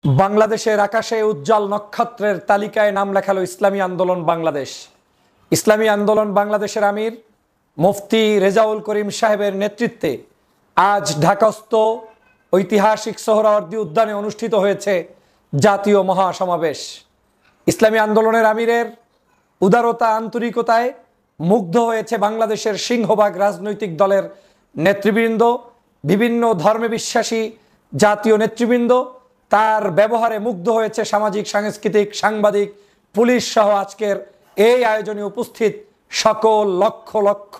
বাংলাদেশের আকাশে উজ্জ্বল নক্ষত্রের তালিকায় নাম লেখালো ইসলামী আন্দোলন বাংলাদেশ। ইসলামী আন্দোলন বাংলাদেশের আমির মুফতি রেজাউল করিম সাহেবের নেতৃত্বে আজ ঢাকাস্থ ঐতিহাসিক সোহরাওয়ার্দী উদ্যানে অনুষ্ঠিত হয়েছে জাতীয় মহাসমাবেশ। ইসলামী আন্দোলনের আমিরের উদারতা আন্তরিকতায় মুগ্ধ হয়েছে বাংলাদেশের সিংহভাগ রাজনৈতিক দলের নেতৃবৃন্দ, বিভিন্ন ধর্মে বিশ্বাসী জাতীয় নেতৃবৃন্দ। তার ব্যবহারে মুগ্ধ হয়েছে সামাজিক, সাংস্কৃতিক, সাংবাদিক, পুলিশ সহ আজকের এই আয়োজনে উপস্থিত সকল লক্ষ লক্ষ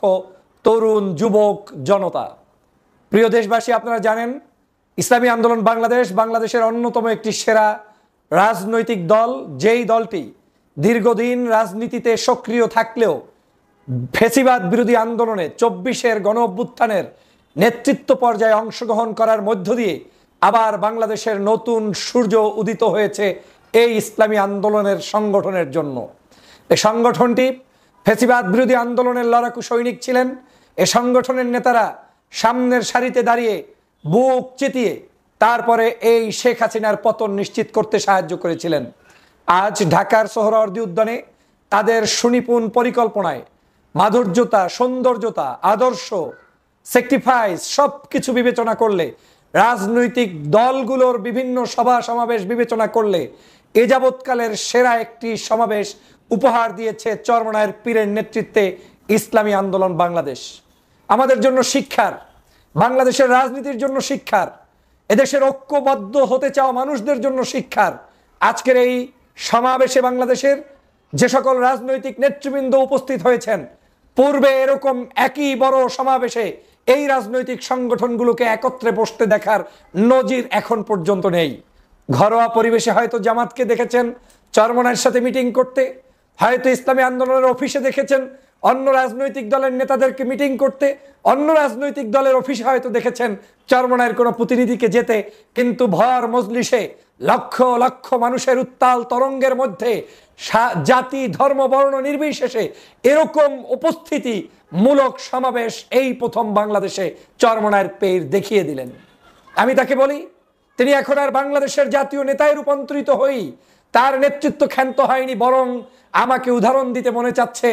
তরুণ যুবক জনতা। প্রিয় দেশবাসী, আপনারা জানেন ইসলামী আন্দোলন বাংলাদেশের অন্যতম একটি সেরা রাজনৈতিক দল, যেই দলটি দীর্ঘদিন রাজনীতিতে সক্রিয় থাকলেও ফ্যাসিবাদ বিরোধী আন্দোলনে ২৪-এর গণ অভ্যুত্থানের নেতৃত্ব পর্যায়ে অংশগ্রহণ করার মধ্য দিয়ে আবার বাংলাদেশের নতুন সূর্য উদিত হয়েছে এই ইসলামী আন্দোলনের সংগঠনের জন্য। এই সংগঠনটি ফ্যাসিবাদ বিরোধী আন্দোলনের লড়াকু সৈনিক ছিলেন। এ সংগঠনের নেতারা সামনের সারিতে দাঁড়িয়ে বুক চিতিয়ে তারপরে এই শেখ হাসিনার পতন নিশ্চিত করতে সাহায্য করেছিলেন। আজ ঢাকার সোহরাওয়ার্দী উদ্যানে তাদের সুনিপুণ পরিকল্পনায় মাধুর্যতা, সৌন্দর্যতা, আদর্শ, স্যাক্রিফাইস সব কিছু বিবেচনা করলে, রাজনৈতিক দলগুলোর বিভিন্ন সভা সমাবেশ বিবেচনা করলে এ যাবৎকালের সেরা একটি সমাবেশ উপহার দিয়েছে চরমনায়ের পীরের নেতৃত্বে ইসলামী আন্দোলন বাংলাদেশ। আমাদের জন্য শিক্ষার, বাংলাদেশের রাজনীতির জন্য শিক্ষার, এদেশের ঐক্যবদ্ধ হতে চাওয়া মানুষদের জন্য শিক্ষার। আজকের এই সমাবেশে বাংলাদেশের যে সকল রাজনৈতিক নেতৃবৃন্দ উপস্থিত হয়েছেন, পূর্বে এরকম একই বড় সমাবেশে এই রাজনৈতিক সংগঠনগুলোকে একত্রে বসতে দেখার নজির এখন পর্যন্ত নেই। ঘরোয়া পরিবেশে হয়তো জামাতকে দেখেছেন চরমনায়ের সাথে মিটিং করতে, হয়তো ইসলামী আন্দোলনের অফিসে দেখেছেন অন্য রাজনৈতিক দলের নেতাদেরকে মিটিং করতে, অন্য রাজনৈতিক দলের অফিসে হয়তো দেখেছেন চরমনায়ের কোনো প্রতিনিধিকে যেতে, কিন্তু ভর মজলিসে লক্ষ লক্ষ মানুষের উত্তাল তরঙ্গের মধ্যে জাতি, ধর্ম, বর্ণ নির্বিশেষে এরকম উপস্থিতি মূলক সমাবেশ এই প্রথম বাংলাদেশে চরমনায়ের পীর দেখিয়ে দিলেন। আমি তাকে বলি, তিনি এখন আর বাংলাদেশের জাতীয় নেতায় রূপান্তরিত হই তার নেতৃত্ব ক্ষান্ত হয়নি, বরং আমাকে উদাহরণ দিতে মনে চাচ্ছে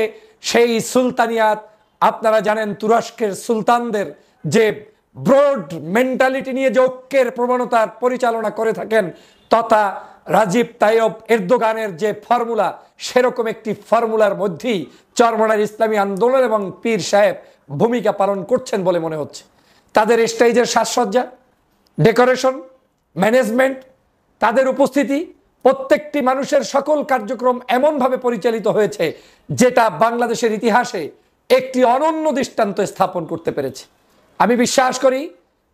সেই সুলতানিয়াত। আপনারা জানেন তুরস্কের সুলতানদের যে ব্রড মেন্টালিটি নিয়ে যে ঐক্যের প্রবণতার পরিচালনা করে থাকেন, তথা রাজিব তাইয়ব এরদোগানের যে ফর্মুলা, সেরকম একটি ফর্মুলার মধ্যেই চরমনায়ের ইসলামী আন্দোলন এবং পীর সাহেব ভূমিকা পালন করছেন বলে মনে হচ্ছে। তাদের স্টেজের সাজসজ্জা, ডেকোরেশন, ম্যানেজমেন্ট, তাদের উপস্থিতি, প্রত্যেকটি মানুষের সকল কার্যক্রম এমনভাবে পরিচালিত হয়েছে যেটা বাংলাদেশের ইতিহাসে একটি অনন্য দৃষ্টান্ত স্থাপন করতে পেরেছে। আমি বিশ্বাস করি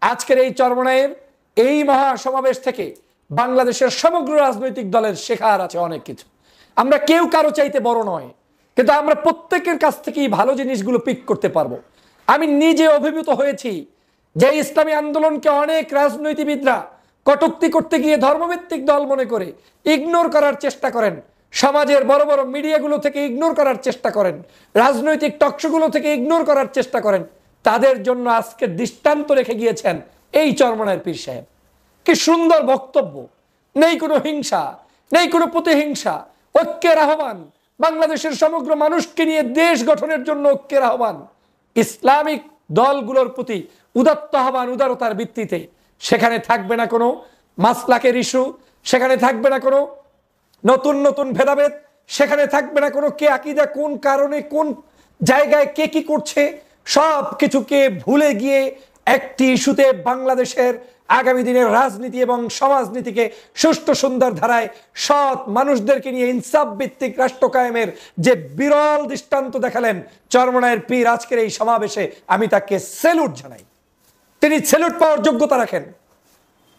আজকের এই চরমনায়ের এই মহাসমাবেশ থেকে বাংলাদেশের সমগ্র রাজনৈতিক দলের শেখার আছে অনেক কিছু। আমরা কেউ কারো চাইতে বড় নয়, কিন্তু আমরা প্রত্যেকের কাছ থেকেই ভালো জিনিসগুলো পিক করতে পারবো। আমি নিজে অভিভূত হয়েছি যে ইসলামী আন্দোলনকে অনেক রাজনীতিবিদরা কটূক্তি করতে গিয়ে ধর্মভিত্তিক দল মনে করে ইগনোর করার চেষ্টা করেন, সমাজের বড় বড় মিডিয়াগুলো থেকে ইগনোর করার চেষ্টা করেন, রাজনৈতিক টকশোগুলো থেকে ইগনোর করার চেষ্টা করেন। তাদের জন্য আজকে দৃষ্টান্ত রেখে গিয়েছেন এই চরমনায়ের পীর সাহেব। কি সুন্দর বক্তব্য! নেই কোনো হিংসা, নেই কোনো প্রতিহিংসা, ঐক্যের আহ্বান, বাংলাদেশের সমগ্র মানুষকে নিয়ে দেশ গঠনের জন্য ঐক্যের আহ্বান, ইসলামিক দলগুলোর প্রতি উদাত্ত আহ্বান, উদারতার ভিত্তিতে। সেখানে থাকবে না কোনো মাসলাকের ইস্যু, সেখানে থাকবে না কোনো নতুন নতুন ভেদাভেদ, সেখানে থাকবে না কোনো কে আকীদা কোন কারণে কোন জায়গায় কে কি করছে, সব কিছুকে ভুলে গিয়ে একটি ইস্যুতে বাংলাদেশের আগামী দিনের রাজনীতি এবং সমাজনীতিকে সুষ্ঠু সুন্দর ধারায় সৎ মানুষদেরকে নিয়ে ইনসাফ ভিত্তিক রাষ্ট্র কায়েমের যে বিরল দৃষ্টান্ত দেখালেন চরমনায়ের পীর আজকের এই সমাবেশে, আমি তাকে স্যালুট জানাই। তিনি স্যালুট পাওয়ার যোগ্যতা রাখেন।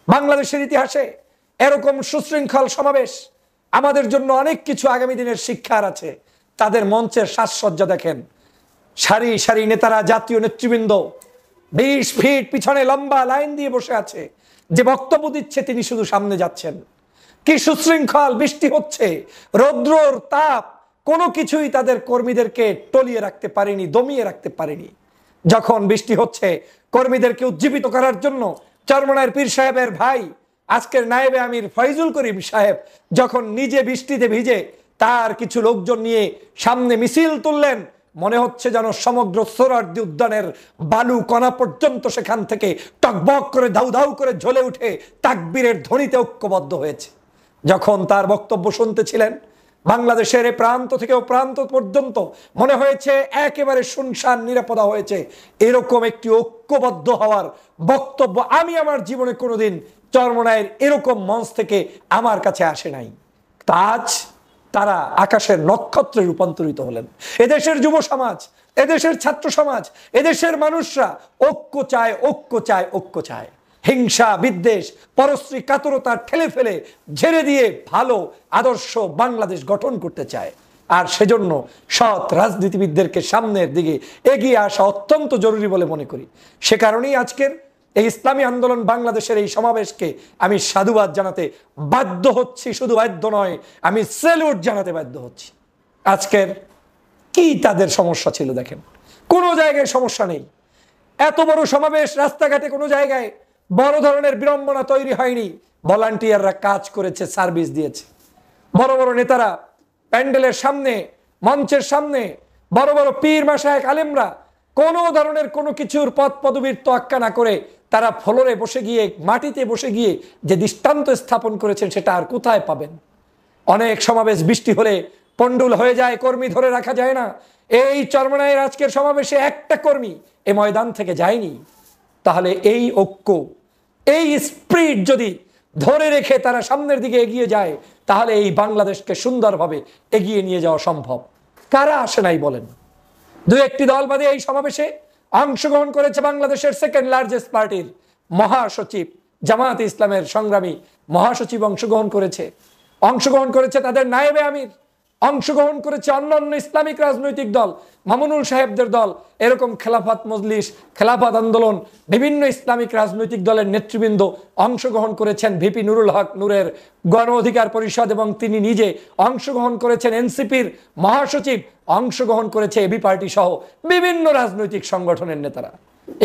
বাংলাদেশের ইতিহাসে এরকম সুশৃঙ্খল সমাবেশ আমাদের জন্য অনেক কিছু আগামী দিনের শিক্ষার আছে। তাদের মঞ্চের সাজসজ্জা দেখেন, সারি সারি নেতারা, জাতীয় নেতৃবৃন্দ 20 ফিট পিছনে লম্বা লাইন দিয়ে বসে আছে। যে বক্তব্য দিচ্ছে তিনি শুধু সামনে যাচ্ছেন। কি সুশৃঙ্খল! বৃষ্টি হচ্ছে, রৌদ্রর তাপ কোনো কিছুই তাদের কর্মীদেরকে টলিয়ে রাখতে পারেনি, দমিয়ে রাখতে পারেনি। যখন বৃষ্টি হচ্ছে, কর্মীদেরকে উজ্জীবিত করার জন্য চরমনায়ের পীর সাহেবের ভাই আজকের নায়েবে আমির ফয়জুল করিম সাহেব যখন নিজে বৃষ্টিতে ভিজে তার কিছু লোকজন নিয়ে সামনে মিছিল তুললেন, মনে হচ্ছে যেন সমগ্র সোহরাওয়ার্দী উদ্যানের বালু কণা পর্যন্ত সেখান থেকে টকবক করে ধাউ ধাউ করে জ্বলে উঠে তাকবীরের ধ্বনিতে ঐক্যবদ্ধ হয়েছে। যখন তার বক্তব্য শুনতেছিলেন, বাংলাদেশের এই প্রান্ত থেকে ও প্রান্ত পর্যন্ত মনে হয়েছে একেবারে শুনশান নিরাপদা হয়েছে। এরকম একটি ঐক্যবদ্ধ হওয়ার বক্তব্য আমি আমার জীবনে কোনোদিন চরমনায়ের এরকম মঞ্চ থেকে আমার কাছে আসে নাই। আজ তারা আকাশের নক্ষত্রে রূপান্তরিত হলেন। এদেশের যুব সমাজ, এদেশের ছাত্র সমাজ, এদেশের মানুষরা ঐক্য চায়, ঐক্য চায়, ঐক্য চায়। হিংসা, বিদ্বেষ, পরশ্রী কাতরতা ঠেলে ফেলে ঝেড়ে দিয়ে ভালো আদর্শ বাংলাদেশ গঠন করতে চায়। আর সেজন্য সৎ রাজনীতিবিদদেরকে সামনের দিকে এগিয়ে আসা অত্যন্ত জরুরি বলে মনে করি। সে কারণেই আজকের এই ইসলামী আন্দোলন বাংলাদেশের এই সমাবেশকে আমি সাধুবাদ জানাতে বাধ্য হচ্ছি। শুধু বাধ্য নয়, আমি স্যালুট জানাতে বাধ্য হচ্ছি। আজকের কি তাদের সমস্যা ছিল দেখেন, কোনো জায়গায় সমস্যা নেই। এত বড় সমাবেশ, রাস্তাঘাটে কোনো জায়গায় বড় ধরনের বিড়ম্বনা তৈরি হয়নি। ভলান্টিয়াররা কাজ করেছে, সার্ভিস দিয়েছে। বড় বড় নেতারা প্যান্ডেলের সামনে, মঞ্চের সামনে, বড় বড় পীর মাশায়েখ আলেমরা কোনো ধরনের কোনো কিছুর পদ পদবীর তোয়াক্কা না করে তারা ফ্লোরে বসে গিয়ে, মাটিতে বসে গিয়ে যে দৃষ্টান্ত স্থাপন করেছেন সেটা আর কোথায় পাবেন? অনেক সমাবেশ বৃষ্টি হলে পন্ডুল হয়ে যায়, কর্মী ধরে রাখা যায় না। এই চরমনায়ের আজকের সমাবেশে একটা কর্মী এ ময়দান থেকে যায়নি। তাহলে এই ঐক্য, এই স্পিরিট যদি ধরে রেখে তারা সামনের দিকে এগিয়ে যায়, তাহলে এই বাংলাদেশকে সুন্দরভাবে এগিয়ে নিয়ে যাওয়া সম্ভব। কারা আসে নাই বলেন? দু একটি দল বাদে এই সমাবেশে অংশগ্রহণ করেছে বাংলাদেশের সেকেন্ড লার্জেস্ট পার্টির মহাসচিব, জামায়াতে ইসলামের সংগ্রামী মহাসচিব অংশগ্রহণ করেছে তাদের নায়েবে আমির, অংশগ্রহণ করেছে অন্যান্য ইসলামিক রাজনৈতিক দল, মামুনুল সাহেবদের দল, এরকম খেলাফত মজলিস, খেলাফত আন্দোলন, বিভিন্ন ইসলামিক রাজনৈতিক দলের নেতৃবৃন্দ অংশগ্রহণ করেছেন। ভিপি নুরুল হক নূরের গণ অধিকার পরিষদ এবং তিনি নিজে অংশগ্রহণ করেছেন। এনসিপির মহাসচিব অংশগ্রহণ করেছে, এবি পার্টি সহ বিভিন্ন রাজনৈতিক সংগঠনের নেতারা।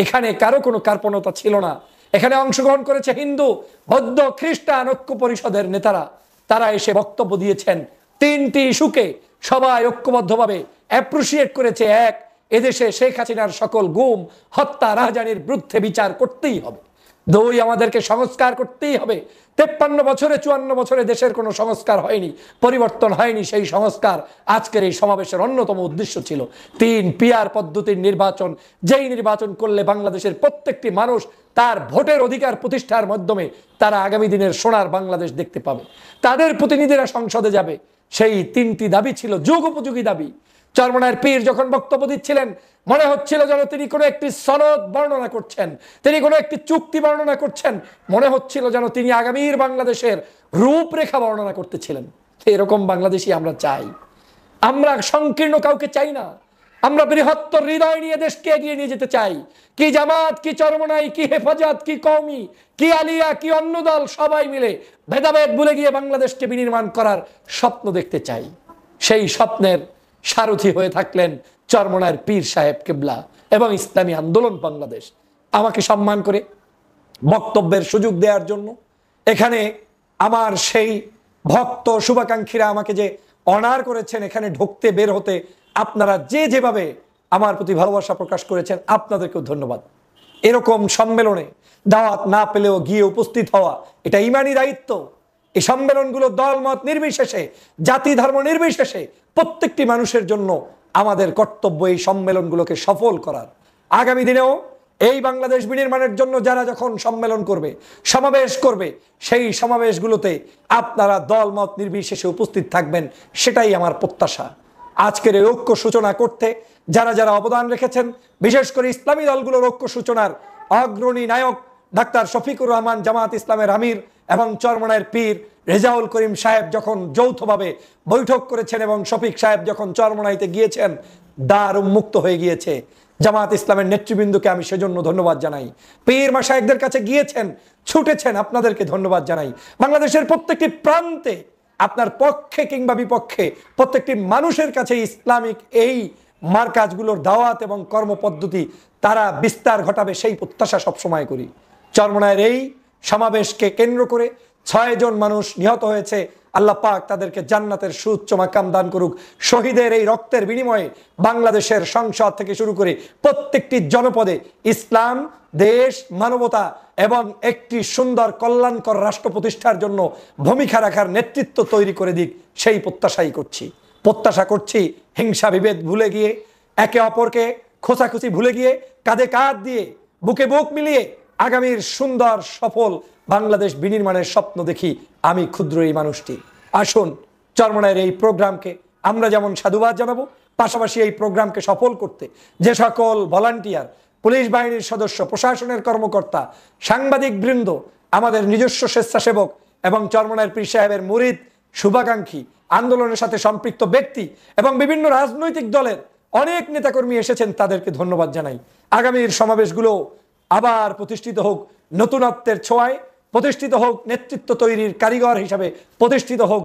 এখানে কারো কোনো কার্পণতা ছিল না। এখানে অংশগ্রহণ করেছে হিন্দু, বৌদ্ধ, খ্রিস্টান ঐক্য পরিষদের নেতারা। তারা এসে বক্তব্য দিয়েছেন। তিনটি ইস্যুকে সবাই ঐক্যবদ্ধভাবে অ্যাপ্রিসিয়েট করেছে। এক, এদেশে শেখ হাসিনার সকল গুম, হত্যা, রাহাজানির বিরুদ্ধে বিচার করতেই হবে। দুই, আমাদেরকে সংস্কার করতেই হবে। 53 বছরে, 54 বছরে দেশের কোনো সংস্কার হয়নি, পরিবর্তন হয়নি। সেই সংস্কার আজকের এই সমাবেশের অন্যতম উদ্দেশ্য ছিল। তিন, পিআর পদ্ধতির নির্বাচন, যেই নির্বাচন করলে বাংলাদেশের প্রত্যেকটি মানুষ তার ভোটের অধিকার প্রতিষ্ঠার মাধ্যমে তারা আগামী দিনের সোনার বাংলাদেশ দেখতে পাবে, তাদের প্রতিনিধিরা সংসদে যাবে। সেই তিনটি দাবি ছিল যুগোপযোগী দাবি। চরমনায়ের পীর যখন বক্তব্য দিচ্ছিলেন, মনে হচ্ছিল যেন তিনি কোনো একটি সনদ বর্ণনা করছেন, তিনি কোনো একটি চুক্তি বর্ণনা করছেন। মনে হচ্ছিল যেন তিনি আগামীর বাংলাদেশের রূপরেখা বর্ণনা করতেছিলেন। এরকম বাংলাদেশই আমরা চাই। আমরা সংকীর্ণ কাউকে চাই না। আমরা বৃহত্তর হৃদয় নিয়ে দেশকে এগিয়ে নিয়ে যেতে চাই। কি জামাত, কি চরমনাই, কি হেফাজত, কি কওমি, কি আলিয়া, কি অন্য দল, সবাই মিলে ভেদাভেদ ভুলে গিয়ে বাংলাদেশকে বিনির্মাণ করার স্বপ্ন দেখতে চাই। সেই স্বপ্নের সারথি হয়ে থাকলেন চরমনায়ের পীর সাহেব কেবলা এবং ইসলামী আন্দোলন বাংলাদেশ। আমাকে সম্মান করে বক্তব্যের সুযোগ দেওয়ার জন্য এখানে আমার সেই ভক্ত শুভাকাঙ্ক্ষীরা আমাকে যে অনার করেছেন, এখানে ঢুকতে বের হতে আপনারা যে যেভাবে আমার প্রতি ভালোবাসা প্রকাশ করেছেন, আপনাদেরকেও ধন্যবাদ। এরকম সম্মেলনে দাওয়াত না পেলেও গিয়ে উপস্থিত হওয়া এটা ইমানি দায়িত্ব। এই সম্মেলনগুলো দলমত নির্বিশেষে, জাতি ধর্ম নির্বিশেষে প্রত্যেকটি মানুষের জন্য আমাদের কর্তব্য এই সম্মেলনগুলোকে সফল করার। আগামী দিনেও এই বাংলাদেশ বিনির্মাণের জন্য যারা যখন সম্মেলন করবে, সমাবেশ করবে, সেই সমাবেশগুলোতে আপনারা দলমত নির্বিশেষে উপস্থিত থাকবেন, সেটাই আমার প্রত্যাশা। আজকের এই ঐক্য সূচনা করতে যারা যারা অবদান রেখেছেন, বিশেষ করে ইসলামী দলগুলোর ঐক্য সূচনার অগ্রণী নায়ক ডাক্তার শফিকুর রহমান, জামাত ইসলামের আমির, এবং চরমনায়ের পীর রেজাউল করিম সাহেব যখন যৌথভাবে বৈঠক করেছেন এবং শফিক সাহেব যখন চরমনাইতে গিয়েছেন, দ্বার উন্মুক্ত হয়ে গিয়েছে। জামাত ইসলামের নেতৃবৃন্দকে আমি সেজন্য ধন্যবাদ জানাই। পীর মাশায়েখদের কাছে গিয়েছেন, ছুটেছেন, আপনাদেরকে ধন্যবাদ জানাই। বাংলাদেশের প্রত্যেকটি প্রান্তে আপনার পক্ষে কিংবা বিপক্ষে প্রত্যেকটি মানুষের কাছে ইসলামিক এই মারকাজগুলোর দাওয়াত এবং কর্মপদ্ধতি তারা বিস্তার ঘটাবে, সেই প্রত্যাশা সবসময় করি। চরমনায়ের এই সমাবেশকে কেন্দ্র করে 6 জন মানুষ নিহত হয়েছে। আল্লাহ পাক তাদেরকে জান্নাতের সুউচ্চ মাকাম দান করুক। শহীদের এই রক্তের বিনিময়ে বাংলাদেশের সংসদ থেকে শুরু করে প্রত্যেকটি জনপদে ইসলাম, দেশ, মানবতা এবং একটি সুন্দর কল্যাণকর রাষ্ট্র প্রতিষ্ঠার জন্য ভূমিকা রাখার নেতৃত্ব তৈরি করে দিক, সেই প্রত্যাশা করছি হিংসা বিভেদ ভুলে গিয়ে, একে অপরকে খোঁচাখুচি ভুলে গিয়ে, কাঁধে কাঁধ দিয়ে, বুকে বুক মিলিয়ে আগামীর সুন্দর সফল বাংলাদেশ বিনির্মাণের স্বপ্ন দেখি আমি ক্ষুদ্র এই মানুষটি। আসুন চরমনায়ের এই প্রোগ্রামকে আমরা যেমন সাধুবাদ জানাবো, পাশাপাশি এই প্রোগ্রামকে সফল করতে যে সকল ভলান্টিয়ার, পুলিশ বাহিনীর সদস্য, প্রশাসনের কর্মকর্তা, সাংবাদিক বৃন্দ, আমাদের নিজস্ব স্বেচ্ছাসেবক এবং চরমনায়ের পীর সাহেবের মুরিদ, শুভাকাঙ্ক্ষী, আন্দোলনের সাথে সম্পৃক্ত ব্যক্তি এবং বিভিন্ন রাজনৈতিক দলের অনেক নেতাকর্মী এসেছেন, তাদেরকে ধন্যবাদ জানাই। আগামীর সমাবেশগুলো আবার প্রতিষ্ঠিত হোক নতুনত্বের ছোঁয়ায়, প্রতিষ্ঠিত হোক নেতৃত্ব তৈরির কারিগর হিসাবে, প্রতিষ্ঠিত হোক